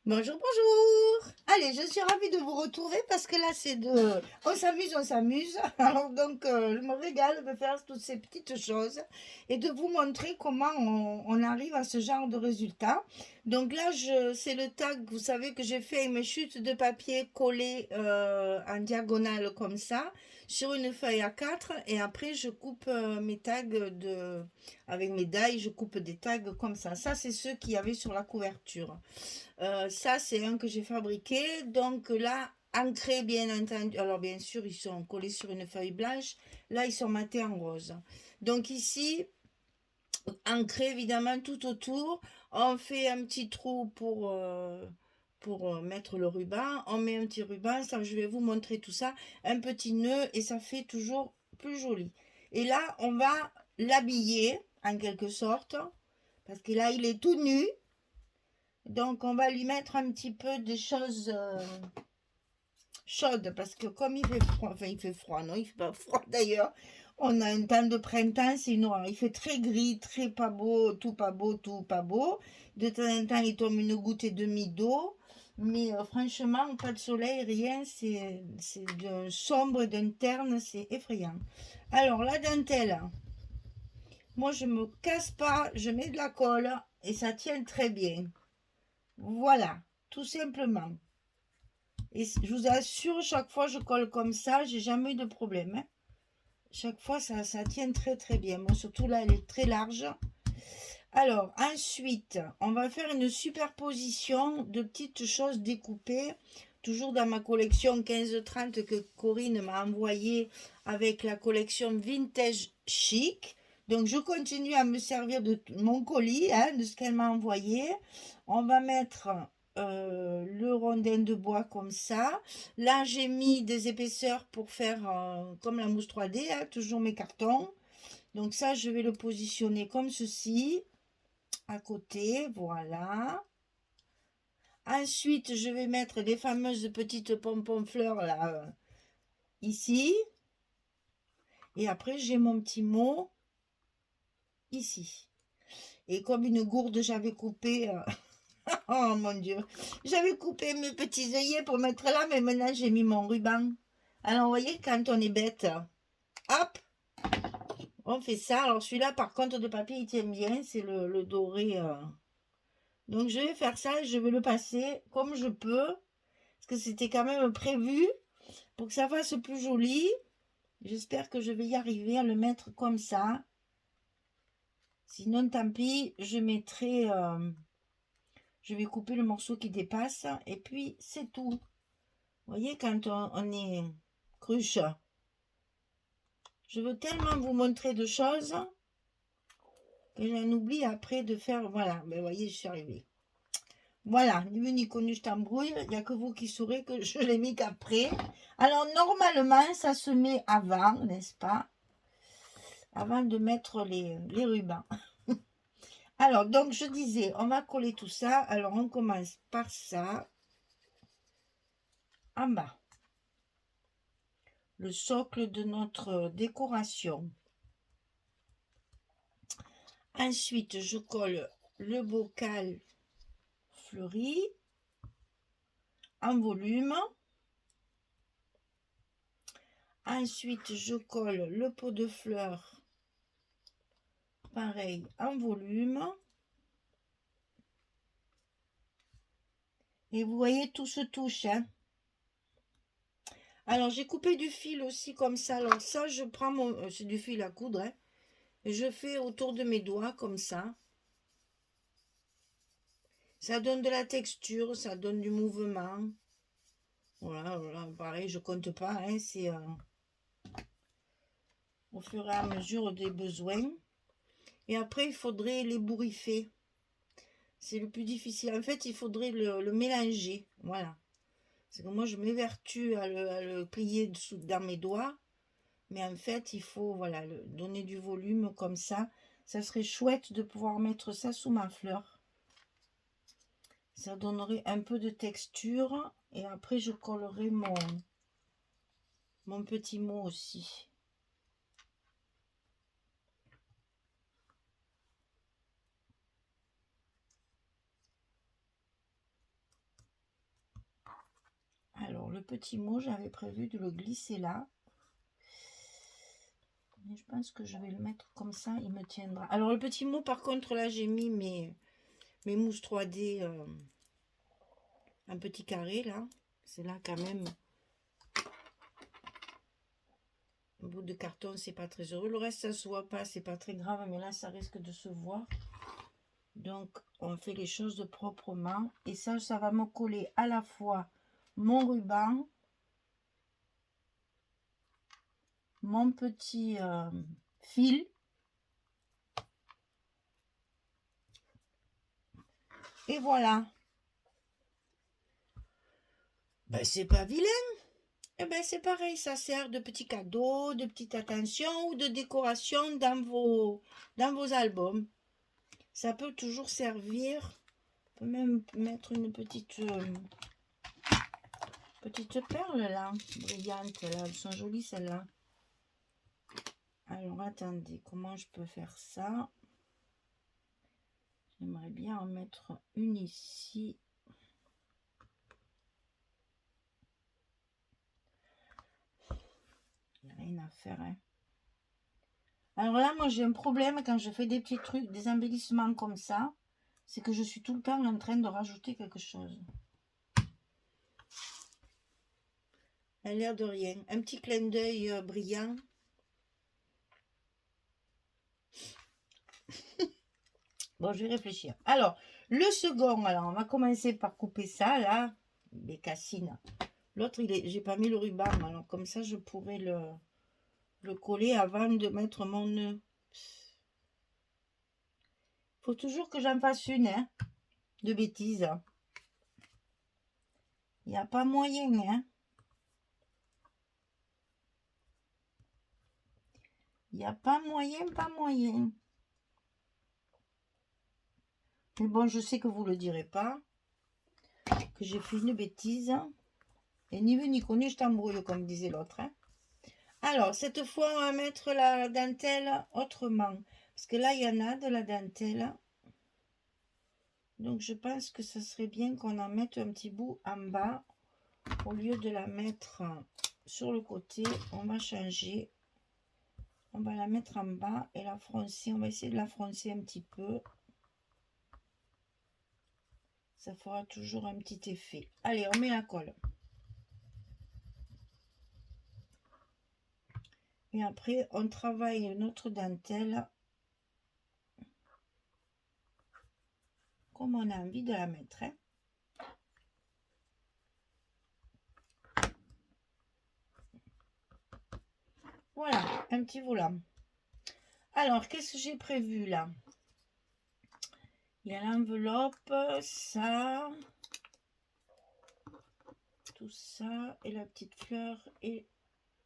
Bonjour, bonjour. Allez, je suis ravie de vous retrouver parce que là, c'est de... On s'amuse, on s'amuse. Alors donc, je me régale de faire toutes ces petites choses et de vous montrer comment on arrive à ce genre de résultat. Donc là, c'est le tag, vous savez, que j'ai fait avec mes chutes de papier collées en diagonale comme ça sur une feuille A4 et après, je coupe mes tags avec mes die, je coupe des tags comme ça. Ça, c'est ceux qu'il y avait sur la couverture. Ça, c'est un que j'ai fabriqué. Donc là, ancré, bien entendu. Alors, bien sûr, ils sont collés sur une feuille blanche. Là, ils sont matés en rose. Donc ici, ancré évidemment tout autour. On fait un petit trou pour mettre le ruban. On met un petit ruban. Ça, je vais vous montrer tout ça. Un petit nœud et ça fait toujours plus joli. Et là, on va l'habiller en quelque sorte. Parce que là, il est tout nu. Donc, on va lui mettre un petit peu de choses chaudes parce que comme il fait froid, enfin il fait froid, non, il fait pas froid d'ailleurs. On a un temps de printemps, c'est noir. Il fait très gris, très pas beau, tout pas beau, tout pas beau. De temps en temps, il tombe une goutte et demie d'eau. Mais franchement, pas de soleil, rien. C'est d'un sombre et d'un terne, c'est effrayant. Alors, la dentelle, moi je me casse pas, je mets de la colle et ça tient très bien. Voilà, tout simplement. Et je vous assure, chaque fois je colle comme ça, j'ai jamais eu de problème, hein. Chaque fois ça tient très très bien. Bon, surtout là, elle est très large. Alors, ensuite, on va faire une superposition de petites choses découpées. Toujours dans ma collection 15-30 que Corinne m'a envoyée avec la collection Vintage Chic. Donc, je continue à me servir de mon colis, hein, de ce qu'elle m'a envoyé. On va mettre le rondin de bois comme ça. Là, j'ai mis des épaisseurs pour faire comme la mousse 3D, hein, toujours mes cartons. Donc ça, je vais le positionner comme ceci à côté, voilà. Ensuite, je vais mettre les fameuses petites pompons fleurs là, ici. Et après, j'ai mon petit mot ici. Et comme une gourde, j'avais coupé... oh mon Dieu. J'avais coupé mes petits œillets pour mettre là, mais maintenant, j'ai mis mon ruban. Alors, vous voyez, quand on est bête, hop, on fait ça. Alors, celui-là, par contre, de papier, il tient bien. C'est le doré... Donc je vais faire ça et je vais le passer comme je peux. Parce que c'était quand même prévu pour que ça fasse plus joli. J'espère que je vais y arriver à le mettre comme ça. Sinon, tant pis, je mettrai... je vais couper le morceau qui dépasse. Et puis, c'est tout. Vous voyez, quand on est cruche. Je veux tellement vous montrer de choses que j'en oublie après de faire... Voilà, ben, vous voyez, je suis arrivée. Voilà, ni vu ni connu, je t'embrouille. Il n'y a que vous qui saurez que je l'ai mis qu'après. Alors, normalement, ça se met avant, n'est-ce pas? Avant de mettre les rubans. Alors, donc, je disais, on va coller tout ça. Alors, on commence par ça. En bas. Le socle de notre décoration. Ensuite, je colle le bocal fleuri en volume. Ensuite, je colle le pot de fleurs, pareil, en volume. Et vous voyez, tout se touche, hein. Alors, j'ai coupé du fil aussi comme ça. Alors, ça, je prends mon... c'est du fil à coudre, hein. Et je fais autour de mes doigts comme ça. Ça donne de la texture, ça donne du mouvement. Voilà, voilà, pareil, je compte pas, hein, c'est au fur et à mesure des besoins. Et après, il faudrait l'ébouriffer. C'est le plus difficile. En fait, il faudrait le mélanger. Voilà. C'est que moi, je m'évertue à le plier dans mes doigts. Mais en fait, il faut voilà, donner du volume comme ça. Ça serait chouette de pouvoir mettre ça sous ma fleur. Ça donnerait un peu de texture. Et après, je collerai mon petit mot aussi. le petit mot, j'avais prévu de le glisser là. Mais je pense que je vais le mettre comme ça, il me tiendra. Alors le petit mot, par contre, là, j'ai mis mes mousses 3D, un petit carré, là. C'est là quand même. Un bout de carton, c'est pas très heureux. Le reste, ça se voit pas, c'est pas très grave, mais là, ça risque de se voir. Donc, on fait les choses proprement. Et ça va me coller à la fois mon ruban, mon petit fil. Et voilà. Ben, c'est pas vilain. Eh ben, c'est pareil, ça sert de petit cadeau, de petite attention ou de décoration dans vos albums. Ça peut toujours servir. On peut même mettre une petite perle là, brillante là. Elles sont jolies celles-là. Alors attendez, comment je peux faire ça? J'aimerais bien en mettre une ici. Il n'y a rien à faire, hein. Alors là, moi j'ai un problème quand je fais des petits trucs, des embellissements comme ça. C'est que je suis tout le temps en train de rajouter quelque chose. À l'air de rien. Un petit clin d'œil brillant. Bon, je vais réfléchir. Alors, le second, alors on va commencer par couper ça, là. Les cassines. L'autre, j'ai pas mis le ruban. Alors, comme ça, je pourrais le coller avant de mettre mon nœud. Faut toujours que j'en fasse une, hein, de bêtises. Il n'y a pas moyen, hein. Il n'y a pas moyen, pas moyen. Mais bon, je sais que vous ne le direz pas. Que j'ai fait une bêtise. Et ni vu ni connu, je t'embrouille, comme disait l'autre, hein. Alors, cette fois, on va mettre la dentelle autrement. Parce que là, il y en a de la dentelle. Donc, je pense que ça serait bien qu'on en mette un petit bout en bas. Au lieu de la mettre sur le côté, on va changer. On va la mettre en bas et la froncer. On va essayer de la froncer un petit peu. Ça fera toujours un petit effet. Allez, on met la colle. Et après, on travaille notre dentelle comme on a envie de la mettre, hein. Voilà, un petit volant. Alors, qu'est-ce que j'ai prévu là? Il y a l'enveloppe, ça, tout ça, et la petite fleur et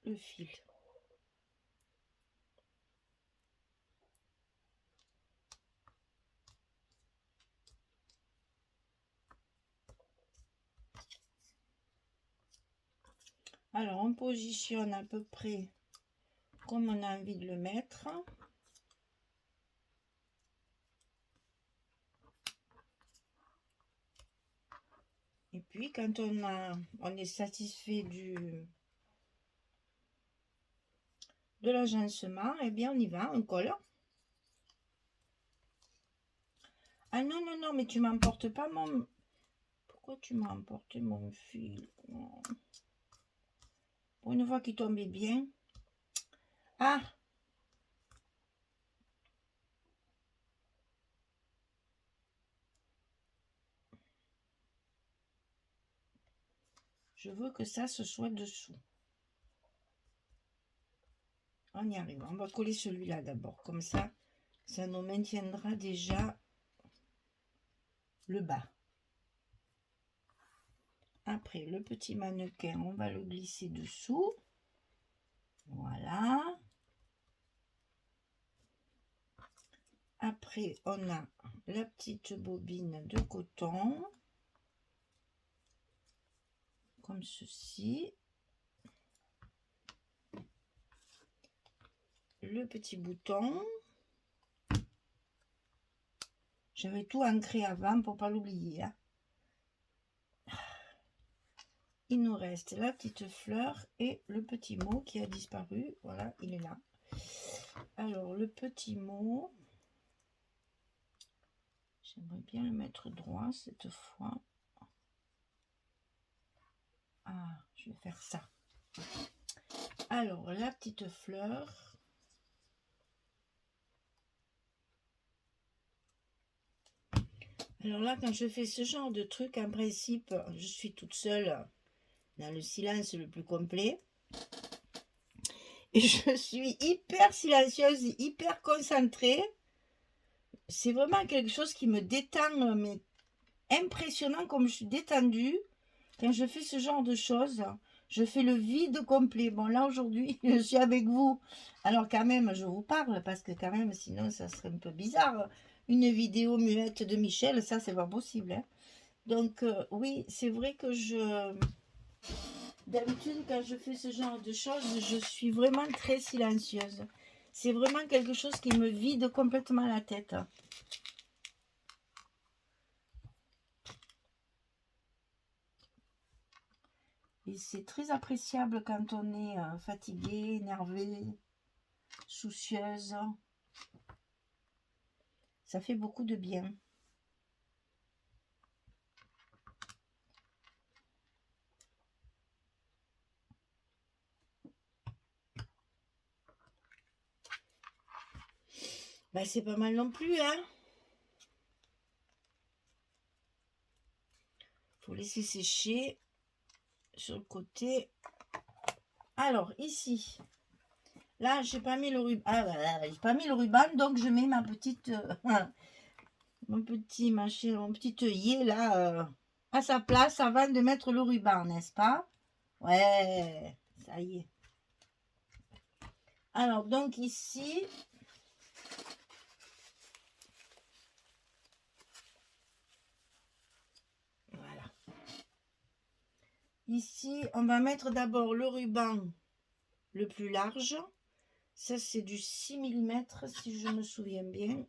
le fil. Alors, on positionne à peu près comme on a envie de le mettre. Et puis, quand on est satisfait de l'agencement, eh bien, on y va, on colle. Ah non, non, non, mais tu m'emportes pas mon... Pourquoi tu m'as emporté mon fil? Non. Pour une fois qu'il tombait bien. Ah! Je veux que ça se soit dessous. On y arrive. On va coller celui-là d'abord. Comme ça, ça nous maintiendra déjà le bas. Après, le petit mannequin, on va le glisser dessous. Voilà. Après, on a la petite bobine de coton. Comme ceci. Le petit bouton. J'avais tout ancré avant pour pas l'oublier, hein. il nous reste la petite fleur et le petit mot qui a disparu. Voilà, il est là. Alors, le petit mot, j'aimerais bien le mettre droit cette fois. Ah, je vais faire ça. Alors, la petite fleur. Alors là, quand je fais ce genre de truc, en principe, je suis toute seule dans le silence le plus complet. Et je suis hyper silencieuse, hyper concentrée. C'est vraiment quelque chose qui me détend, mais impressionnant comme je suis détendue. Quand je fais ce genre de choses, je fais le vide complet. Bon, là, aujourd'hui, je suis avec vous. Alors, quand même, je vous parle, parce que quand même, sinon, ça serait un peu bizarre. Une vidéo muette de Michel, ça, c'est pas possible. Hein. Donc, oui, c'est vrai que d'habitude, quand je fais ce genre de choses, je suis vraiment très silencieuse. C'est vraiment quelque chose qui me vide complètement la tête. Et c'est très appréciable quand on est fatigué, énervé, soucieuse. Ça fait beaucoup de bien. Bah, c'est pas mal non plus, hein. Faut laisser sécher sur le côté. Alors, ici, là, j'ai pas mis le ruban. Ah, bah, j'ai pas mis le ruban, donc je mets ma petite... mon petit machin, mon petit œillet, là, à sa place avant de mettre le ruban, n'est-ce pas? Ouais, ça y est. Alors, donc ici... Voilà. Ici, on va mettre d'abord le ruban le plus large. Ça, c'est du 6 mm, si je me souviens bien.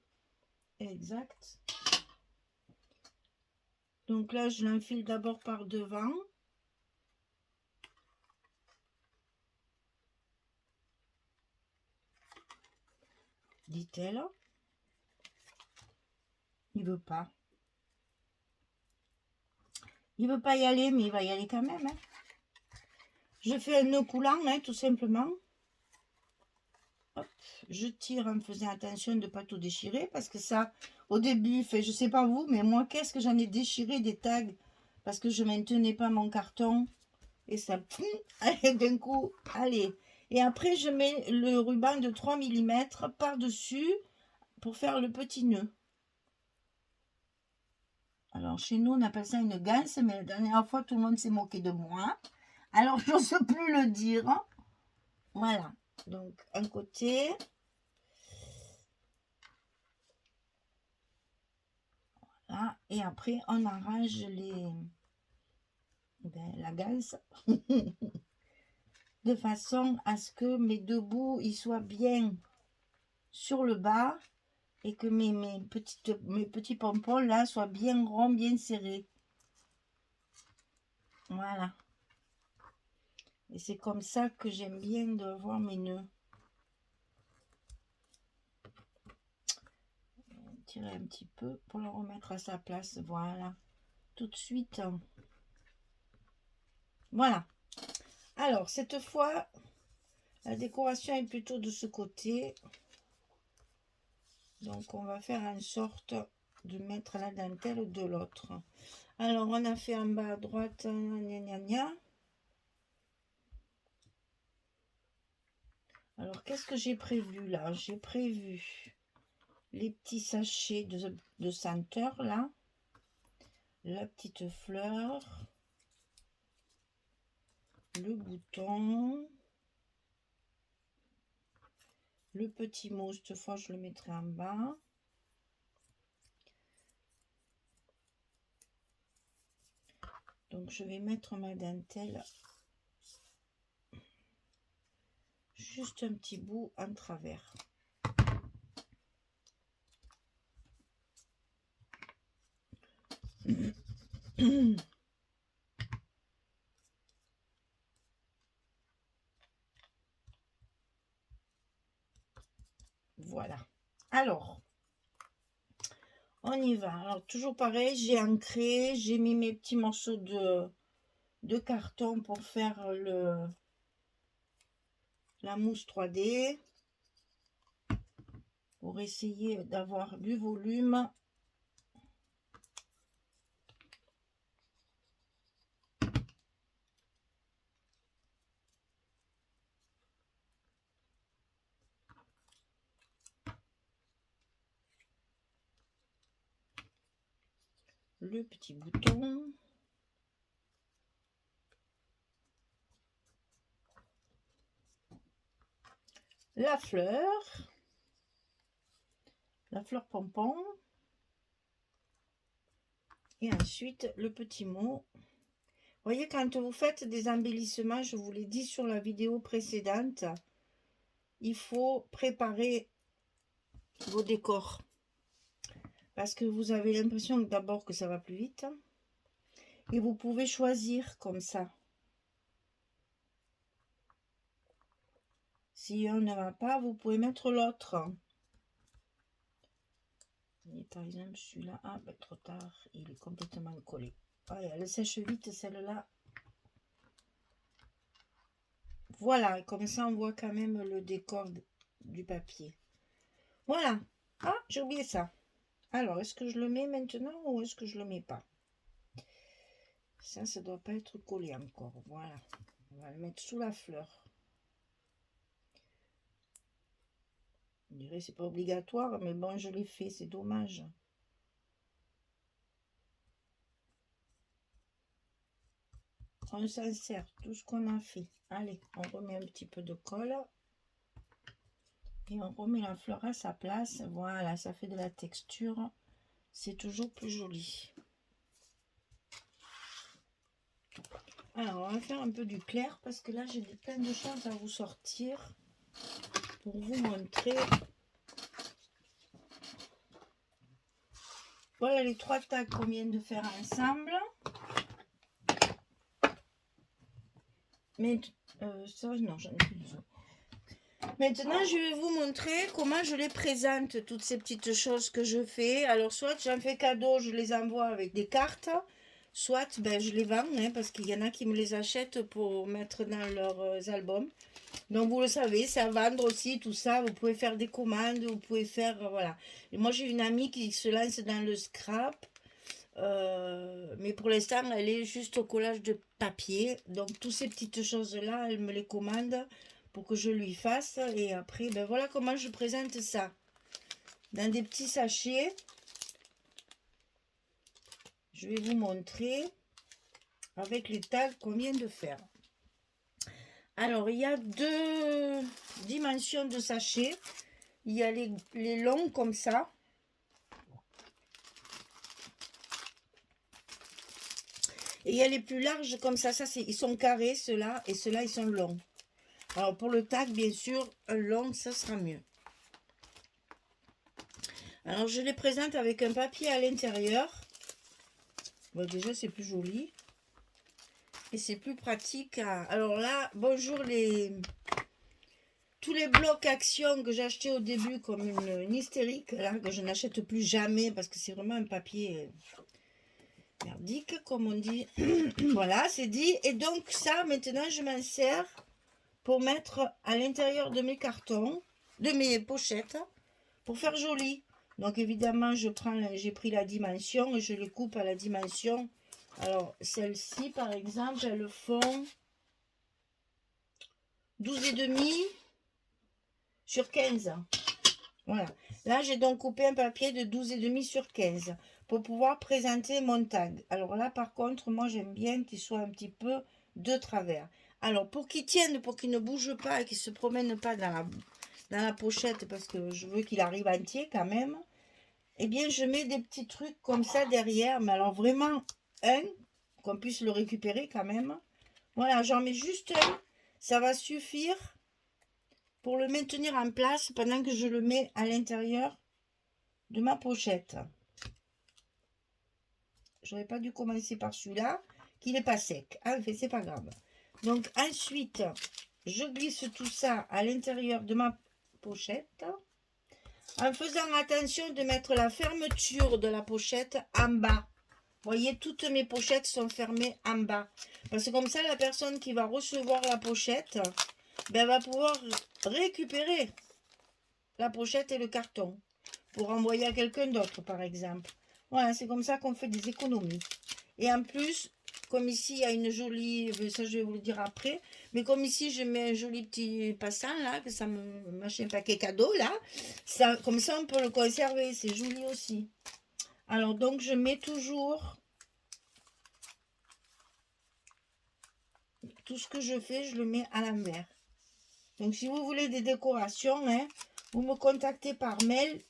Exact. Donc là, je l'enfile d'abord par devant. Dit-elle. Il veut pas. Il veut pas y aller, mais il va y aller quand même. Hein. Je fais un nœud coulant, hein, tout simplement. Hop, je tire en faisant attention de ne pas tout déchirer, parce que ça, au début, fait, je sais pas vous, mais moi, qu'est-ce que j'en ai déchiré des tags, parce que je maintenais pas mon carton, et ça, allez, d'un coup, allez. Et après, je mets le ruban de 3 mm par-dessus, pour faire le petit nœud. Alors, chez nous, on appelle ça une ganse, mais la dernière fois, tout le monde s'est moqué de moi. Alors, je n'ose plus le dire. Voilà. Donc, un côté. Voilà. Et après, on arrange la ganse de façon à ce que mes deux bouts ils soient bien sur le bas et que mes petits pompons là soient bien ronds, bien serrés. Voilà. Et c'est comme ça que j'aime bien de voir mes nœuds. Tirer un petit peu pour le remettre à sa place. Voilà. Tout de suite. Voilà. Alors, cette fois, la décoration est plutôt de ce côté. Donc, on va faire en sorte de mettre la dentelle de l'autre. Alors, on a fait en bas à droite. Gna, gna, gna. Alors, qu'est-ce que j'ai prévu là? J'ai prévu les petits sachets de senteur là. La petite fleur. Le bouton. Le petit mot, cette fois, je le mettrai en bas. Donc, je vais mettre ma dentelle juste un petit bout en travers. Voilà. Alors, on y va. Alors, toujours pareil, j'ai ancré, j'ai mis mes petits morceaux de carton pour faire la mousse 3D. Pour essayer d'avoir du volume. Le petit bouton. La fleur pompon. Et ensuite, le petit mot. Vous voyez, quand vous faites des embellissements, je vous l'ai dit sur la vidéo précédente, il faut préparer vos décors. Parce que vous avez l'impression d'abord que ça va plus vite. Et vous pouvez choisir comme ça. Si un ne va pas, vous pouvez mettre l'autre. Par exemple, celui-là, ah ben, trop tard, il est complètement collé. Ah, elle sèche vite celle-là. Voilà, comme ça on voit quand même le décor du papier. Voilà. Ah, j'ai oublié ça. Alors, est-ce que je le mets maintenant ou est-ce que je le mets pas? Ça doit pas être collé encore. Voilà. On va le mettre sous la fleur. Je dirais c'est pas obligatoire, mais bon, je l'ai fait, c'est dommage. On s'insère tout ce qu'on a fait. Allez, on remet un petit peu de colle. Et on remet la fleur à sa place. Voilà, ça fait de la texture. C'est toujours plus joli. Alors, on va faire un peu du clair parce que là, j'ai plein de choses à vous sortir pour vous montrer. Voilà les 3 tags qu'on vient de faire ensemble. Mais ça, non, j'en ai plus besoin. Maintenant, je vais vous montrer comment je les présente, toutes ces petites choses que je fais. Alors, soit j'en fais cadeau, je les envoie avec des cartes, soit ben, je les vends, hein, parce qu'il y en a qui me les achètent pour mettre dans leurs albums. Donc, vous le savez, c'est à vendre aussi, tout ça. Vous pouvez faire des commandes, vous pouvez faire, voilà. Et moi, j'ai une amie qui se lance dans le scrap. Mais pour l'instant, elle est juste au collage de papier. Donc, toutes ces petites choses-là, elle me les commande pour que je lui fasse. Et après, ben voilà comment je présente ça. Dans des petits sachets. Je vais vous montrer avec les tags qu'on vient de faire. Alors, il y a 2 dimensions de sachets. Il y a les longs comme ça. Et il y a les plus larges comme ça. Ils sont carrés, ceux-là. Et ceux-là, ils sont longs. Alors, pour le tag, bien sûr, un long, ça sera mieux. Alors, je les présente avec un papier à l'intérieur. Bon, déjà, c'est plus joli. Et c'est plus pratique. Alors là, bonjour tous les blocs action que j'ai acheté au début comme une hystérique, là, que je n'achète plus jamais parce que c'est vraiment un papier merdique, comme on dit. Voilà, c'est dit. Et donc, ça, maintenant, je m'en sers pour mettre à l'intérieur de mes cartons, de mes pochettes, pour faire joli. Donc évidemment, j'ai pris la dimension et je les coupe à la dimension. Alors celle-ci, par exemple, elles font 12,5 sur 15. Voilà. Là, j'ai donc coupé un papier de 12,5 sur 15 pour pouvoir présenter mon tag. Alors là, par contre, moi, j'aime bien qu'il soit un petit peu de travers. Alors, pour qu'il tienne, pour qu'il ne bouge pas et qu'il ne se promène pas dans la pochette, parce que je veux qu'il arrive entier quand même, eh bien, je mets des petits trucs comme ça derrière. Mais alors, vraiment, qu'on puisse le récupérer quand même. Voilà, j'en mets juste un. Ça va suffire pour le maintenir en place pendant que je le mets à l'intérieur de ma pochette. J'aurais pas dû commencer par celui-là, qu'il n'est pas sec. Ah, mais c'est pas grave. Donc, ensuite, je glisse tout ça à l'intérieur de ma pochette. En faisant attention de mettre la fermeture de la pochette en bas. Vous voyez, toutes mes pochettes sont fermées en bas. Parce que comme ça, la personne qui va recevoir la pochette, ben, va pouvoir récupérer la pochette et le carton pour envoyer à quelqu'un d'autre, par exemple. Voilà, c'est comme ça qu'on fait des économies. Et en plus, comme ici, il y a une jolie... Ça, je vais vous le dire après. Mais comme ici, je mets un joli petit passant, là, que ça me... machin paquet cadeau, là. Ça, comme ça, on peut le conserver. C'est joli aussi. Alors, donc, je mets toujours... Tout ce que je fais, je le mets à l'envers. Donc, si vous voulez des décorations, hein, vous me contactez par mail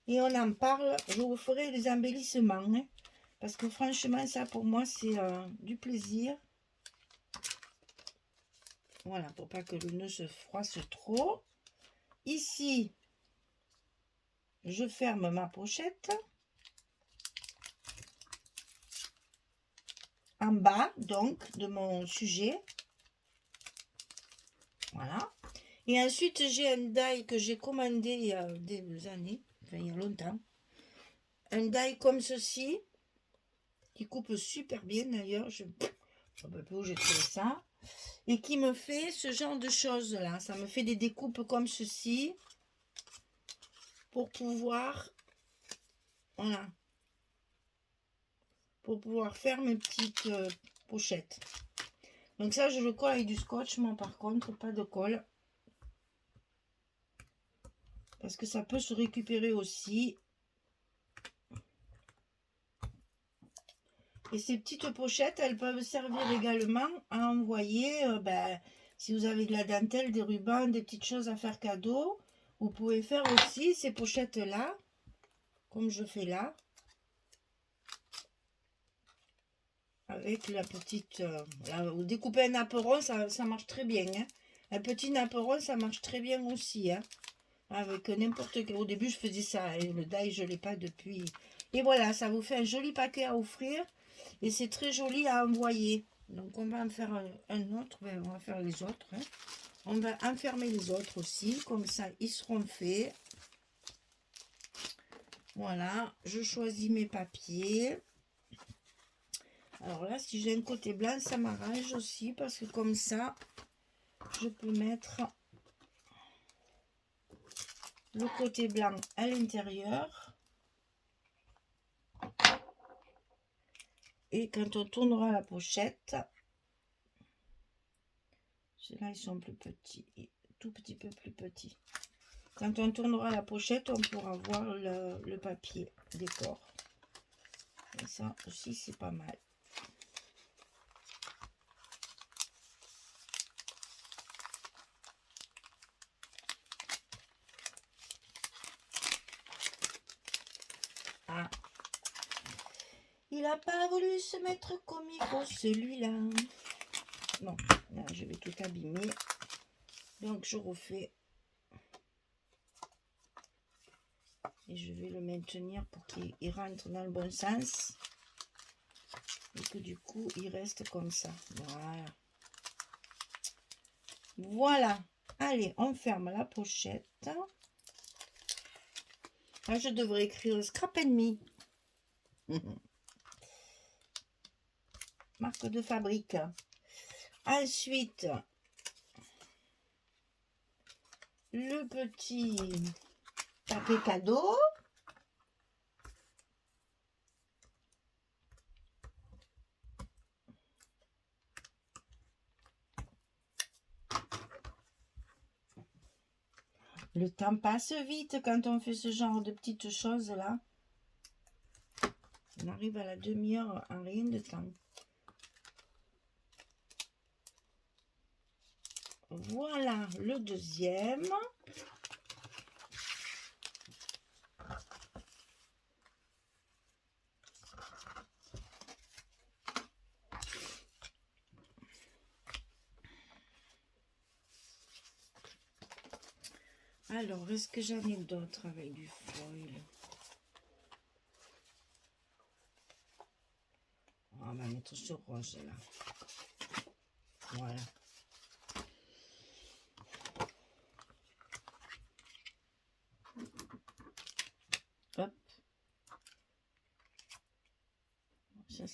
et on en parle. Je vous ferai des embellissements. Hein, parce que franchement, ça, pour moi, c'est du plaisir. Voilà, pour pas que le nœud se froisse trop. Ici, je ferme ma pochette. En bas, donc, de mon sujet. Voilà. Et ensuite, j'ai un die que j'ai commandé il y a des années, enfin il y a longtemps. Un die comme ceci, qui coupe super bien d'ailleurs. Je ne sais plus où j'ai trouvé ça. Et qui me fait ce genre de choses là. Ça me fait des découpes comme ceci. Pour pouvoir, voilà. Pour pouvoir faire mes petites pochettes. Donc ça, je le colle avec du scotch, moi par contre, pas de colle. Parce que ça peut se récupérer aussi. Et ces petites pochettes, elles peuvent servir également à envoyer, si vous avez de la dentelle, des rubans, des petites choses à faire cadeau. Vous pouvez faire aussi ces pochettes-là, comme je fais là. Avec la petite... vous découpez un napperon, ça marche très bien. Hein. Un petit napperon, ça marche très bien aussi. Hein. Avec n'importe quel... Au début, je faisais ça. Et le die, je ne l'ai pas depuis. Et voilà, ça vous fait un joli paquet à offrir. Et c'est très joli à envoyer. Donc, on va en faire un autre. Ben, on va faire les autres. Hein. On va enfermer les autres aussi. Comme ça, ils seront faits. Voilà. Je choisis mes papiers. Alors là, si j'ai un côté blanc, ça m'arrange aussi. Parce que comme ça, je peux mettre le côté blanc à l'intérieur. Et quand on tournera la pochette, ceux-là, ils sont plus petits, tout petit peu plus petits. Quand on tournera la pochette, on pourra voir le papier décor. Et ça aussi, c'est pas mal. Ah. Il n'a pas voulu se mettre comme il faut, celui-là. Non, là, je vais tout abîmer. Donc, je refais. Et je vais le maintenir pour qu'il rentre dans le bon sens. Et que du coup, il reste comme ça. Voilà. Voilà. Allez, on ferme la pochette. Là, je devrais écrire Scrap Me. Marque de fabrique. Ensuite, le petit paquet cadeau. Le temps passe vite quand on fait ce genre de petites choses là. On arrive à la demi-heure en rien de temps. Voilà le deuxième. Alors, est-ce que j'en ai d'autres avec du foil? On va mettre ce rose là. Voilà.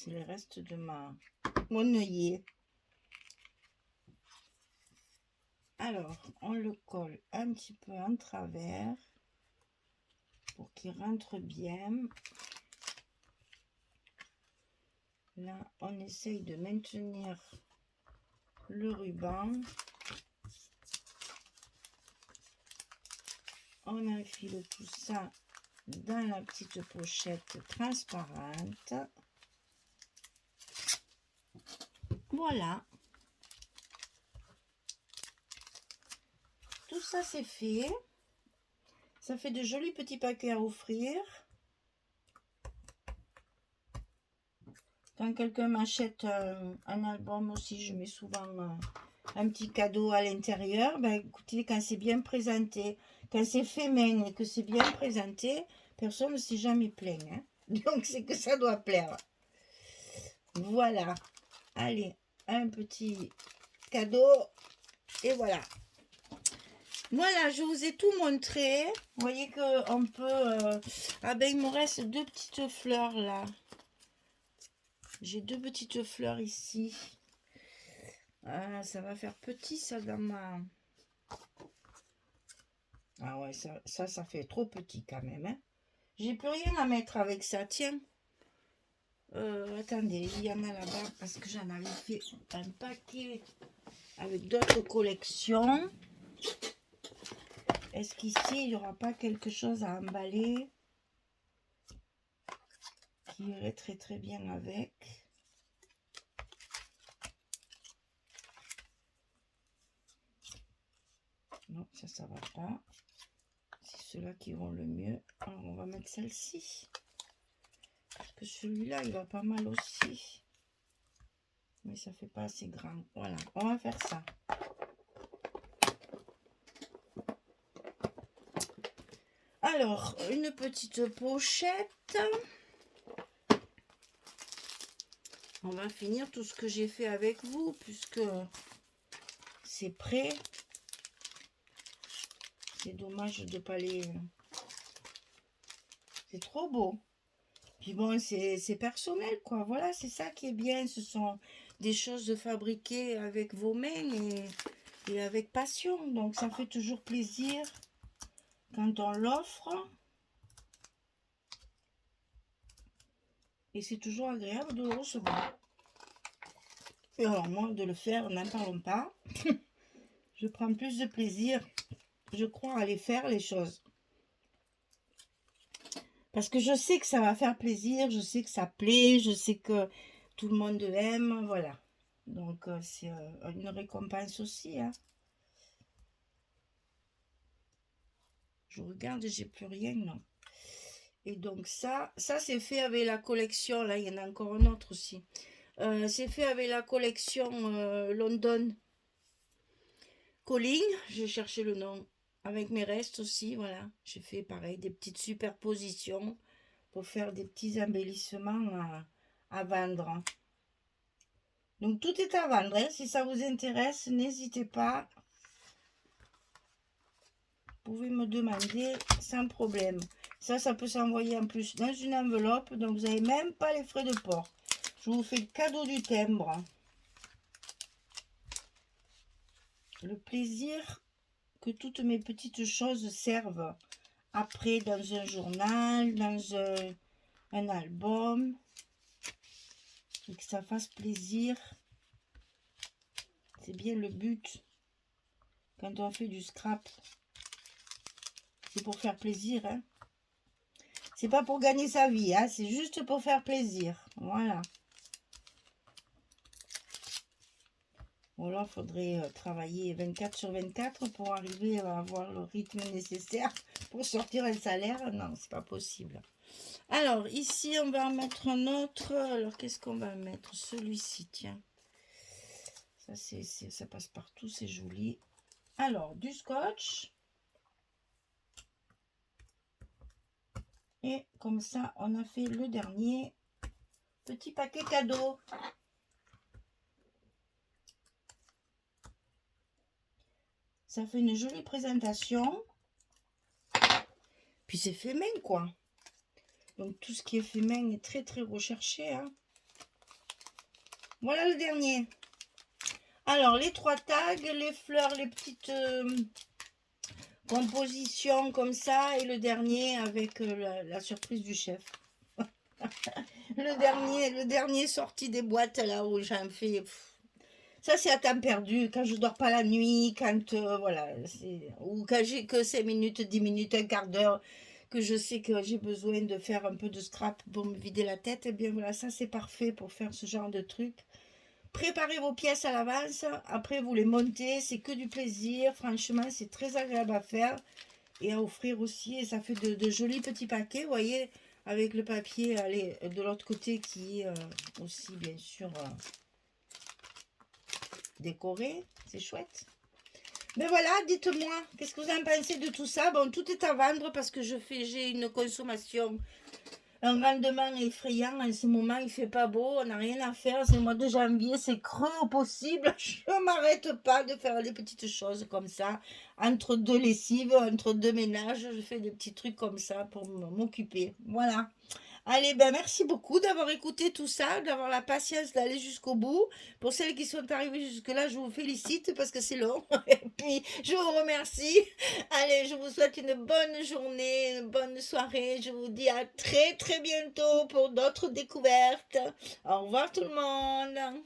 c'est le reste de mon œillet. Alors, on le colle un petit peu en travers pour qu'il rentre bien. Là, on essaye de maintenir le ruban. On enfile tout ça dans la petite pochette transparente. Voilà. Tout ça c'est fait. Ça fait de jolis petits paquets à offrir. Quand quelqu'un m'achète un album aussi, je mets souvent un petit cadeau à l'intérieur. Ben, écoutez, quand c'est bien présenté, quand c'est fait main et que c'est bien présenté, personne ne s'est jamais plaint. Hein. Donc, c'est que ça doit plaire. Voilà. Allez, un petit cadeau. Et voilà. Voilà, je vous ai tout montré. Vous voyez qu'on peut... Ah ben, il me reste 2 petites fleurs là. J'ai 2 petites fleurs ici. Ah, ça va faire petit ça dans ma... Ah ouais, ça fait trop petit quand même. Hein. J'ai plus rien à mettre avec ça, tiens. Attendez, il y en a là-bas parce que j'en avais fait un paquet avec d'autres collections. Est-ce qu'ici, il n'y aura pas quelque chose à emballer qui irait très très bien avec? Non, ça va pas. C'est ceux-là qui vont le mieux. Alors, on va mettre celle-ci. Parce que celui-là, il va pas mal aussi. Mais ça fait pas assez grand. Voilà, on va faire ça. Alors, une petite pochette. On va finir tout ce que j'ai fait avec vous, puisque c'est prêt. C'est dommage de pas les... C'est trop beau. Puis bon, c'est personnel, quoi. Voilà, c'est ça qui est bien. Ce sont des choses fabriquées avec vos mains et avec passion. Donc, ça fait toujours plaisir quand on l'offre. Et c'est toujours agréable de le recevoir. Et alors, moi, de le faire, n'en parlons pas. Je prends plus de plaisir, je crois, à les faire, les choses. Parce que je sais que ça va faire plaisir, je sais que ça plaît, je sais que tout le monde aime, voilà. Donc, c'est une récompense aussi. Hein. Je regarde et j'ai plus rien, non. Et donc, ça c'est fait avec la collection. Là, il y en a encore un autre aussi. C'est fait avec la collection London Calling. Je cherchais le nom. Avec mes restes aussi, voilà. J'ai fait pareil, des petites superpositions pour faire des petits embellissements à vendre. Donc tout est à vendre. Hein. Si ça vous intéresse, n'hésitez pas. Vous pouvez me demander sans problème. Ça peut s'envoyer en plus dans une enveloppe. Donc vous n'avez même pas les frais de port. Je vous fais le cadeau du timbre. Le plaisir que toutes mes petites choses servent après dans un journal, dans un album. Et que ça fasse plaisir. C'est bien le but. Quand on fait du scrap, c'est pour faire plaisir. Hein. C'est pas pour gagner sa vie. Hein. C'est juste pour faire plaisir. Voilà. Bon, là, il faudrait travailler 24/24 pour arriver à avoir le rythme nécessaire pour sortir un salaire. Non, c'est pas possible. Alors, ici, on va en mettre un autre. Alors, qu'est-ce qu'on va mettre? Celui-ci, tiens. Ça passe partout, c'est joli. Alors, du scotch. Et comme ça, on a fait le dernier petit paquet cadeau. Ça fait une jolie présentation. Puis c'est fait main, quoi. Donc, tout ce qui est fait main est très, très recherché. Hein. Voilà le dernier. Alors, les 3 tags, les fleurs, les petites compositions comme ça. Et le dernier avec la surprise du chef. Le dernier sorti des boîtes là où j'en fais. Ça, c'est à temps perdu. Quand je dors pas la nuit, quand. Voilà. Ou quand j'ai que 5 minutes, 10 minutes, un quart d'heure, que je sais que j'ai besoin de faire un peu de scrap pour me vider la tête. Et bien voilà, ça, c'est parfait pour faire ce genre de truc. Préparez vos pièces à l'avance, après vous les montez, c'est que du plaisir, franchement c'est très agréable à faire et à offrir aussi, et ça fait de jolis petits paquets, vous voyez, avec le papier allez, de l'autre côté qui est aussi bien sûr décoré, c'est chouette. Mais voilà, dites-moi, qu'est-ce que vous en pensez de tout ça? Bon, tout est à vendre parce que j'ai une consommation, un rendement effrayant. En ce moment, il fait pas beau, on n'a rien à faire. C'est le mois de janvier, c'est creux au possible. Je ne m'arrête pas de faire des petites choses comme ça. Entre deux lessives, entre deux ménages, je fais des petits trucs comme ça pour m'occuper. Voilà. Allez, ben merci beaucoup d'avoir écouté tout ça, d'avoir la patience d'aller jusqu'au bout. Pour celles qui sont arrivées jusque-là, je vous félicite parce que c'est long. Et puis, je vous remercie. Allez, je vous souhaite une bonne journée, une bonne soirée. Je vous dis à très très bientôt pour d'autres découvertes. Au revoir tout le monde.